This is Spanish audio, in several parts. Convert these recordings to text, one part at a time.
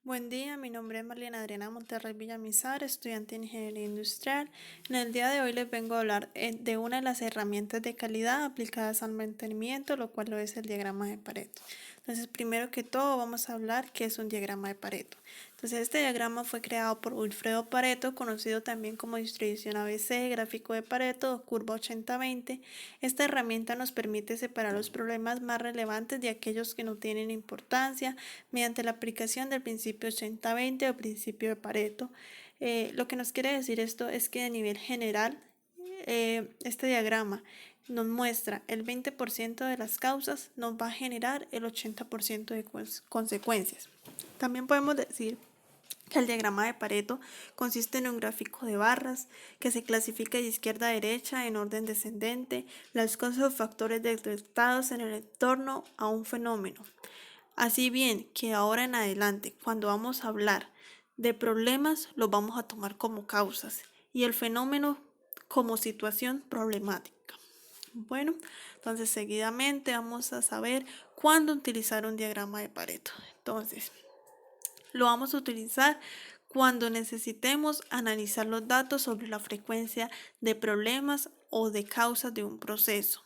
Buen día, mi nombre es Marlene Adriana Monterrey Villamizar, estudiante de Ingeniería Industrial. En el día de hoy les vengo a hablar de una de las herramientas de calidad aplicadas al mantenimiento, lo cual lo es el diagrama de Pareto. Entonces, primero que todo, vamos a hablar qué es un diagrama de Pareto. Entonces, este diagrama fue creado por Wilfredo Pareto, conocido también como distribución ABC, gráfico de Pareto o curva 80-20. Esta herramienta nos permite separar los problemas más relevantes de aquellos que no tienen importancia mediante la aplicación del principio 80-20 o principio de Pareto. Lo que nos quiere decir esto es que a nivel general, este diagrama nos muestra el 20% de las causas, nos va a generar el 80% de consecuencias. También podemos decir que el diagrama de Pareto consiste en un gráfico de barras que se clasifica de izquierda a derecha en orden descendente las causas o factores detectados en el entorno a un fenómeno. Así bien que ahora en adelante, cuando vamos a hablar de problemas, los vamos a tomar como causas y el fenómeno como situación problemática. Bueno, entonces seguidamente vamos a saber cuándo utilizar un diagrama de Pareto. Entonces, lo vamos a utilizar cuando necesitemos analizar los datos sobre la frecuencia de problemas o de causas de un proceso,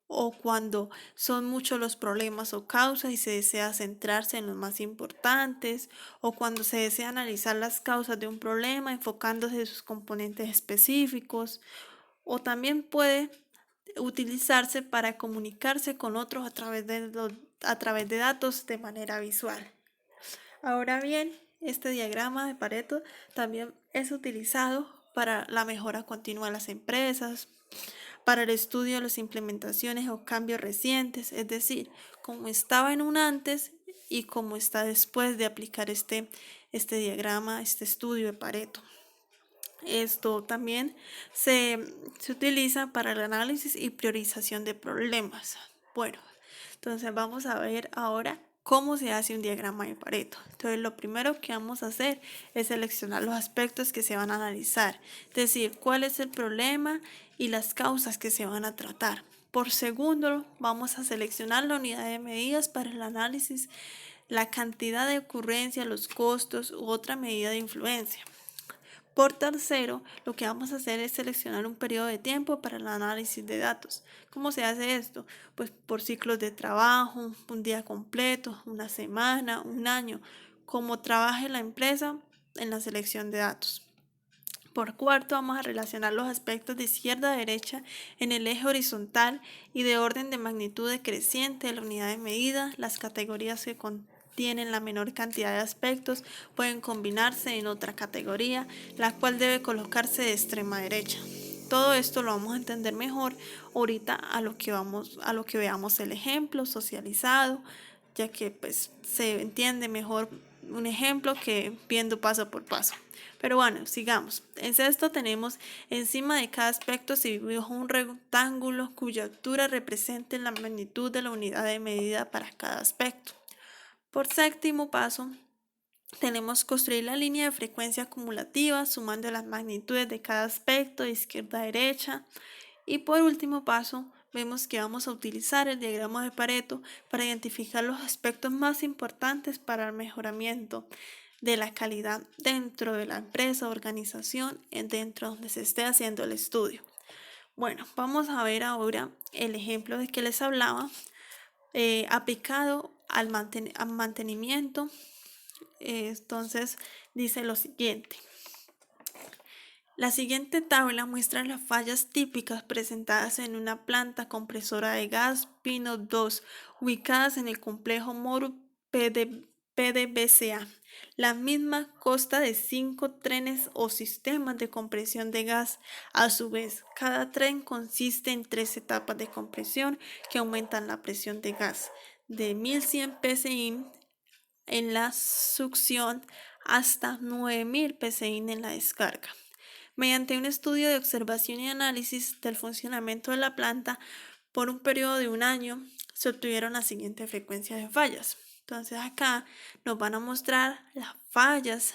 o cuando son muchos los problemas o causas y se desea centrarse en los más importantes, o cuando se desea analizar las causas de un problema enfocándose en sus componentes específicos, o también puede utilizarse para comunicarse con otros a través de datos de manera visual. Ahora bien, este diagrama de Pareto también es utilizado para la mejora continua de las empresas, para el estudio de las implementaciones o cambios recientes, es decir, cómo estaba en un antes y cómo está después de aplicar este diagrama, este estudio de Pareto. Esto también se utiliza para el análisis y priorización de problemas. Bueno, entonces vamos a ver ahora cómo se hace un diagrama de Pareto. Entonces lo primero que vamos a hacer es seleccionar los aspectos que se van a analizar, es decir, cuál es el problema y las causas que se van a tratar. Por segundo, vamos a seleccionar la unidad de medidas para el análisis, la cantidad de ocurrencia, los costos u otra medida de influencia. Por tercero, lo que vamos a hacer es seleccionar un periodo de tiempo para el análisis de datos. ¿Cómo se hace esto? Pues por ciclos de trabajo, un día completo, una semana, un año, como trabaje la empresa en la selección de datos. Por cuarto, vamos a relacionar los aspectos de izquierda a derecha en el eje horizontal y de orden de magnitud decreciente de la unidad de medida. Las categorías que contienen la menor cantidad de aspectos pueden combinarse en otra categoría, la cual debe colocarse de extrema derecha. Todo esto lo vamos a entender mejor ahorita a lo que veamos el ejemplo socializado, ya que pues se entiende mejor un ejemplo que viendo paso por paso. Pero bueno, sigamos. En sexto tenemos encima de cada aspecto se dibuja un rectángulo cuya altura represente la magnitud de la unidad de medida para cada aspecto. Por séptimo paso, tenemos construir la línea de frecuencia acumulativa sumando las magnitudes de cada aspecto de izquierda a derecha. Y por último paso, vemos que vamos a utilizar el diagrama de Pareto para identificar los aspectos más importantes para el mejoramiento de la calidad dentro de la empresa o organización, dentro donde se esté haciendo el estudio. Bueno, vamos a ver ahora el ejemplo de que les hablaba, aplicado al mantenimiento. Entonces dice lo siguiente. La siguiente tabla muestra las fallas típicas presentadas en una planta compresora de gas Pino 2 ubicadas en el complejo Moru PDVSA. La misma consta de 5 trenes o sistemas de compresión de gas. A su vez, cada tren consiste en 3 etapas de compresión que aumentan la presión de gas de 1100 psi en la succión hasta 9000 psi en la descarga. Mediante un estudio de observación y análisis del funcionamiento de la planta por un periodo de un año, se obtuvieron la siguiente frecuencia de fallas. Entonces acá nos van a mostrar las fallas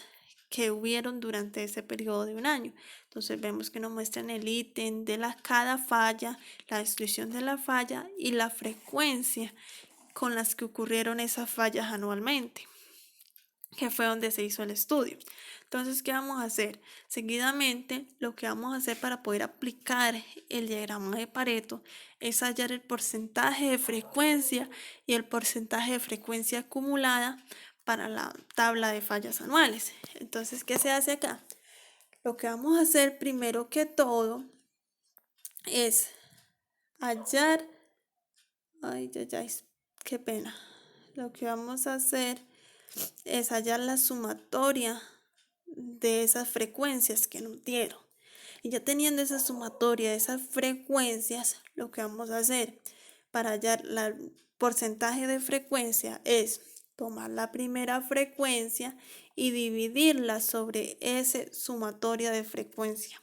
que hubieron durante ese periodo de un año. Entonces vemos que nos muestran el ítem de cada falla, la descripción de la falla y la frecuencia con las que ocurrieron esas fallas anualmente. que fue donde se hizo el estudio. Entonces, ¿qué vamos a hacer? Seguidamente, lo que vamos a hacer para poder aplicar el diagrama de Pareto es hallar el porcentaje de frecuencia y el porcentaje de frecuencia acumulada para la tabla de fallas anuales. Entonces, ¿qué se hace acá? Lo que vamos a hacer primero que todo es hallar, qué pena. Lo que vamos a hacer es hallar la sumatoria de esas frecuencias que nos dieron. Y ya teniendo esa sumatoria de esas frecuencias, lo que vamos a hacer para hallar el porcentaje de frecuencia es tomar la primera frecuencia y dividirla sobre esa sumatoria de frecuencia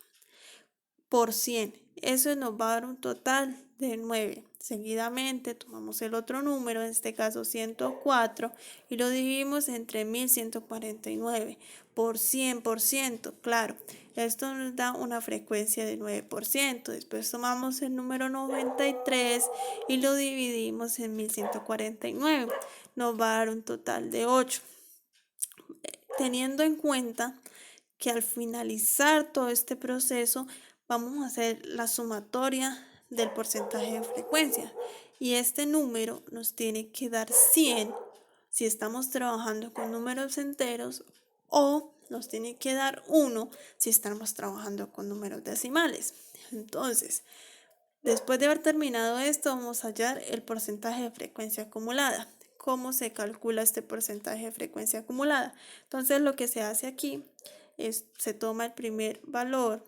por 100. Eso nos va a dar un total de 9. Seguidamente tomamos el otro número, en este caso 104, y lo dividimos entre 1149 por 100%. Claro, esto nos da una frecuencia de 9%. Después tomamos el número 93 y lo dividimos en 1149. Nos va a dar un total de 8. Teniendo en cuenta que al finalizar todo este proceso vamos a hacer la sumatoria del porcentaje de frecuencia y este número nos tiene que dar 100 si estamos trabajando con números enteros o nos tiene que dar 1 si estamos trabajando con números decimales. Entonces, después de haber terminado esto, vamos a hallar el porcentaje de frecuencia acumulada. ¿Cómo se calcula este porcentaje de frecuencia acumulada? Entonces, lo que se hace aquí es, se toma el primer valor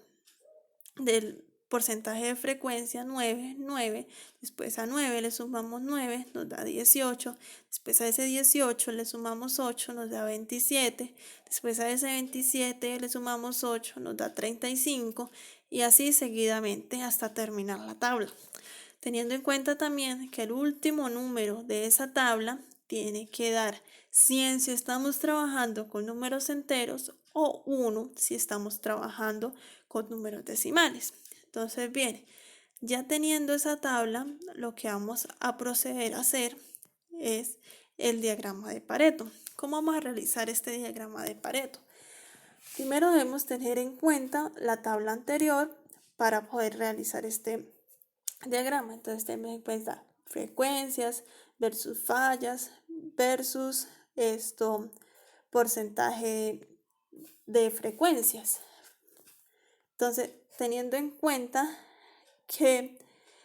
del porcentaje de frecuencia 9, después a 9 le sumamos 9, nos da 18, después a ese 18 le sumamos 8, nos da 27, después a ese 27 le sumamos 8, nos da 35 y así seguidamente hasta terminar la tabla. Teniendo en cuenta también que el último número de esa tabla tiene que dar 100 si estamos trabajando con números enteros o 1 si estamos trabajando con números decimales. Entonces, bien, ya teniendo esa tabla, lo que vamos a proceder a hacer es el diagrama de Pareto. ¿Cómo vamos a realizar este diagrama de Pareto? Primero debemos tener en cuenta la tabla anterior para poder realizar este diagrama. Entonces tenemos en cuenta frecuencias versus fallas versus porcentaje de frecuencias. Entonces, teniendo en cuenta que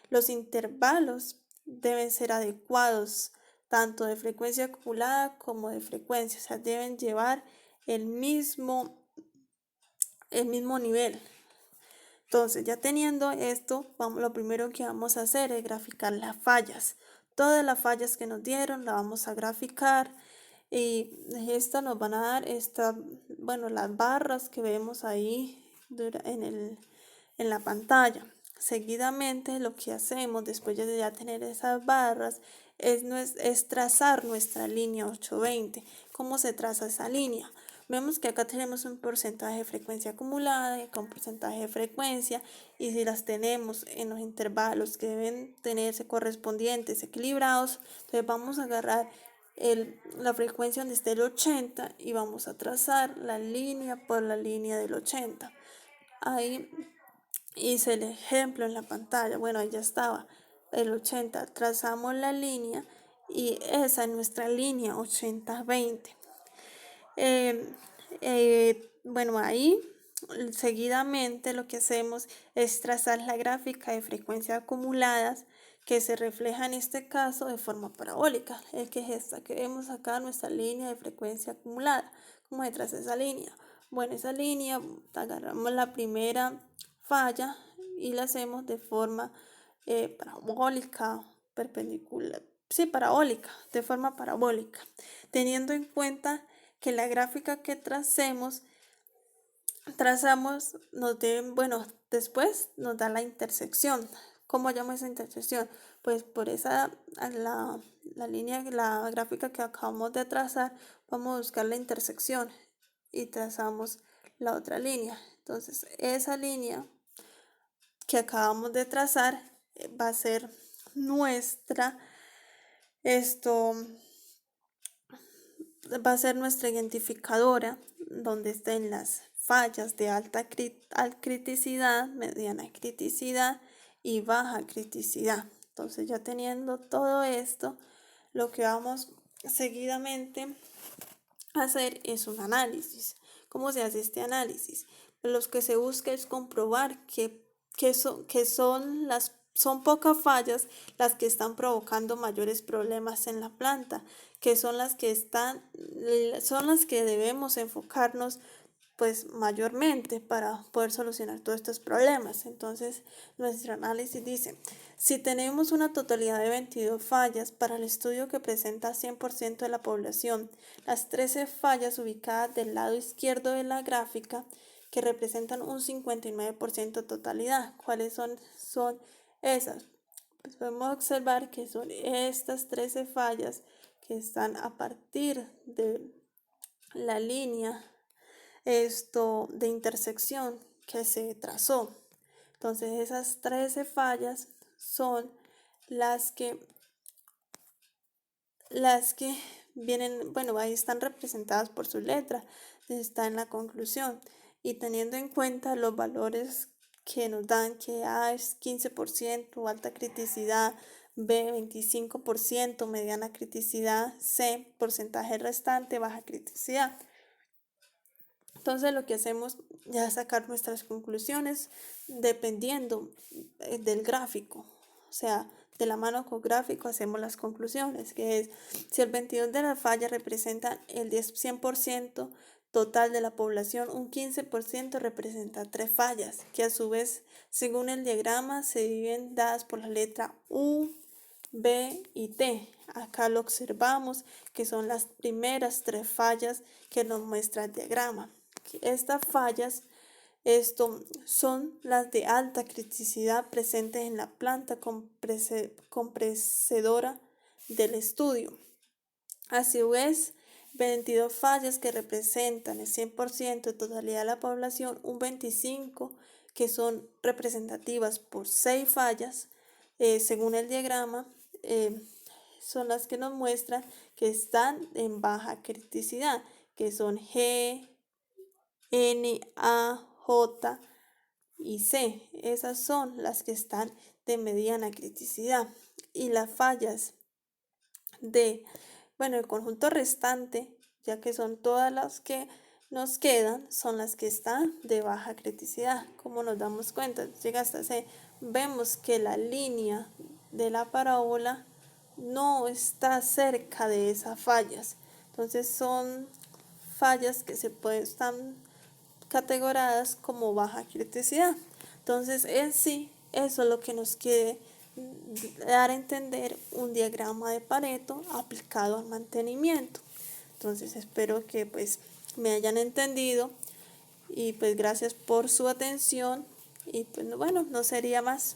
los intervalos deben ser adecuados tanto de frecuencia acumulada como de frecuencia, o sea, deben llevar el mismo nivel. Entonces, ya teniendo esto, lo primero que vamos a hacer es graficar las fallas. Todas las fallas que nos dieron las vamos a graficar y esto nos van a dar las barras que vemos ahí en la pantalla. Seguidamente lo que hacemos después de ya tener esas barras es trazar nuestra línea 820. ¿Cómo se traza esa línea? Vemos que acá tenemos un porcentaje de frecuencia acumulada y con porcentaje de frecuencia y si las tenemos en los intervalos que deben tenerse correspondientes equilibrados, entonces vamos a agarrar la frecuencia donde esté el 80 y vamos a trazar la línea por la línea del 80. Ahí hice el ejemplo en la pantalla, bueno, ahí ya estaba el 80, trazamos la línea y esa es nuestra línea 80-20. Bueno, ahí seguidamente lo que hacemos es trazar la gráfica de frecuencias acumuladas que se refleja en este caso de forma parabólica, es que es esta que vemos acá, nuestra línea de frecuencia acumulada. ¿Cómo se traza esa línea? Bueno, esa línea agarramos la primera falla y la hacemos de forma parabólica, perpendicular, sí, parabólica, de forma parabólica, teniendo en cuenta que la gráfica que trazamos, después nos da la intersección. ¿Cómo llamo esa intersección? Pues por la línea, la gráfica que acabamos de trazar, vamos a buscar la intersección y trazamos la otra línea. Entonces, esa línea que acabamos de trazar va a ser nuestra va a ser nuestra identificadora donde estén las fallas de alta criticidad, mediana criticidad y baja criticidad. Entonces ya teniendo todo esto, lo que vamos seguidamente a hacer es un análisis. ¿Cómo se hace este análisis? Lo que se busca es comprobar son pocas fallas las que están provocando mayores problemas en la planta, que son las que debemos enfocarnos pues mayormente para poder solucionar todos estos problemas. Entonces, nuestro análisis dice, si tenemos una totalidad de 22 fallas para el estudio que presenta 100% de la población, las 13 fallas ubicadas del lado izquierdo de la gráfica que representan un 59% de totalidad. ¿Cuáles son esas? Pues podemos observar que son estas 13 fallas que están a partir de la línea de intersección que se trazó. Entonces esas 13 fallas son las que vienen, bueno, ahí están representadas por su letra, está en la conclusión, y teniendo en cuenta los valores que nos dan, que A es 15%, alta criticidad, B 25%, mediana criticidad, C porcentaje restante, baja criticidad. Entonces lo que hacemos ya es sacar nuestras conclusiones dependiendo del gráfico. O sea, de la mano con gráfico hacemos las conclusiones, que es si el 22 de la falla representa el 100% total de la población, un 15% representa 3 fallas, que a su vez, según el diagrama, se dividen dadas por la letra U, B y T. Acá lo observamos que son las primeras 3 fallas que nos muestra el diagrama. Estas fallas son las de alta criticidad presentes en la planta compresora del estudio. A su vez, 22 fallas que representan el 100% de totalidad de la población, un 25% que son representativas por 6 fallas, según el diagrama, son las que nos muestran que están en baja criticidad, que son G, N, A, J y C. Esas son las que están de mediana criticidad. Y las fallas el conjunto restante, ya que son todas las que nos quedan, son las que están de baja criticidad. Como nos damos cuenta, llega hasta C. Vemos que la línea de la parábola no está cerca de esas fallas. Entonces son fallas que están categorizadas como baja criticidad. Entonces, en sí, eso es lo que nos quiere dar a entender un diagrama de Pareto aplicado al mantenimiento. Entonces, espero que pues me hayan entendido y pues gracias por su atención y pues bueno, no sería más.